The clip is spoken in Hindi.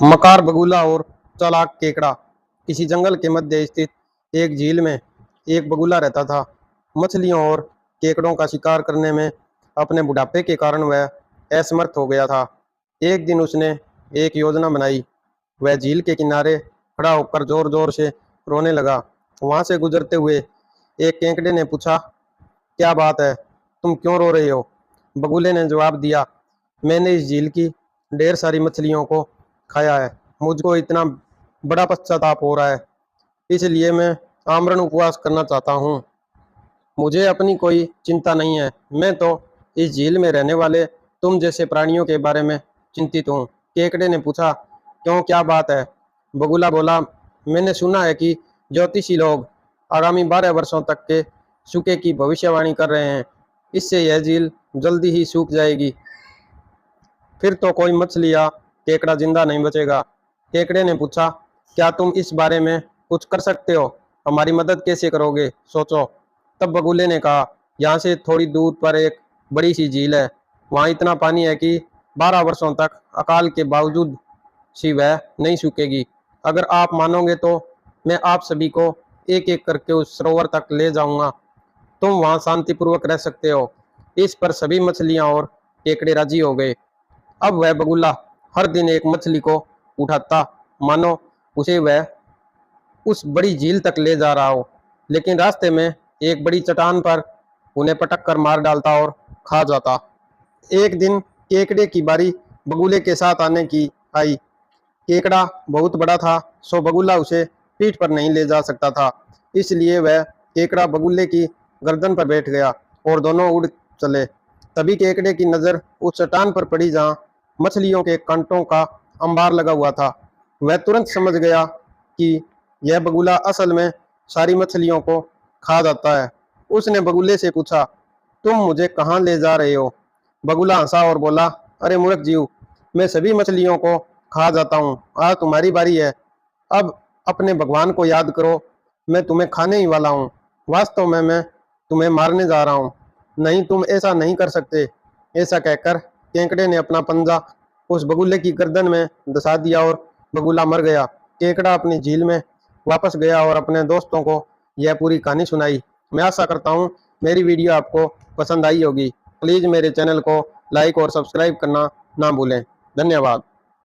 मकार बगुला और चालाक केकड़ा। किसी जंगल के मध्य स्थित एक झील में एक बगुला रहता था। मछलियों और केकड़ों का शिकार करने में अपने बुढ़ापे के कारण वह असमर्थ हो गया था। एक दिन उसने एक योजना बनाई। वह झील के किनारे खड़ा होकर जोर जोर से रोने लगा। वहां से गुजरते हुए एक केकड़े ने पूछा, क्या बात है, तुम क्यों रो रहे हो? बगुले ने जवाब दिया, मैंने इस झील की ढेर सारी मछलियों को खाया है। मुझको इतना बड़ा पश्चाताप हो रहा है, इसलिए मैं आमरण उपवास करना चाहता हूँ। मुझे अपनी कोई चिंता नहीं है, मैं तो इस झील में रहने वाले तुम जैसे प्राणियों के बारे में चिंतित हूँ। केकड़े ने पूछा, क्यों, क्या बात है? बगुला बोला, मैंने सुना है कि ज्योतिषी लोग आगामी 12 वर्षों तक के सूखे की भविष्यवाणी कर रहे हैं। इससे यह झील जल्दी ही सूख जाएगी, फिर तो कोई मछली या केकड़ा जिंदा नहीं बचेगा। केकड़े ने पूछा, क्या तुम इस बारे में कुछ कर सकते हो? हमारी मदद कैसे करोगे, सोचो। तब बगुले ने कहा, यहाँ से थोड़ी दूर पर एक बड़ी सी झील है। वहाँ इतना पानी है कि 12 वर्षों तक अकाल के बावजूद सी वह नहीं सूखेगी। अगर आप मानोगे तो मैं आप सभी को एक एक करके उस सरोवर तक ले जाऊंगा। तुम वहाँ शांतिपूर्वक रह सकते हो। इस पर सभी मछलियां और केकड़े राजी हो गए। अब वह बगुला हर दिन एक मछली को उठाता, मानो उसे वह उस बड़ी झील तक ले जा रहा हो, लेकिन रास्ते में एक बड़ी चट्टान पर उन्हें पटक कर मार डालता और खा जाता। एक दिन केकड़े की बारी बगुले के साथ आने की आई। केकड़ा बहुत बड़ा था, सो बगुला उसे पीठ पर नहीं ले जा सकता था। इसलिए वह केकड़ा बगुले की गर्दन पर बैठ गया और दोनों उड़ चले। तभी केकड़े की नजर उस चट्टान पर पड़ी जहाँ मछलियों के कांटों का अंबार लगा हुआ था। वह तुरंत समझ गया कि यह बगुला असल में सारी मछलियों को खा जाता है। उसने बगुले से पूछा, तुम मुझे कहाँ ले जा रहे हो? बगुला हंसा और बोला, अरे मूर्ख जीव, मैं सभी मछलियों को खा जाता हूँ, आज तुम्हारी बारी है। अब अपने भगवान को याद करो, मैं तुम्हें खाने ही वाला हूँ। वास्तव में मैं तुम्हें मारने जा रहा हूँ। नहीं, तुम ऐसा नहीं कर सकते। ऐसा कहकर केकड़े ने अपना पंजा उस बगुले की गर्दन में दसा दिया और बगुला मर गया। केकड़ा अपनी झील में वापस गया और अपने दोस्तों को यह पूरी कहानी सुनाई। मैं आशा करता हूँ मेरी वीडियो आपको पसंद आई होगी। प्लीज़ मेरे चैनल को लाइक और सब्सक्राइब करना ना भूलें। धन्यवाद।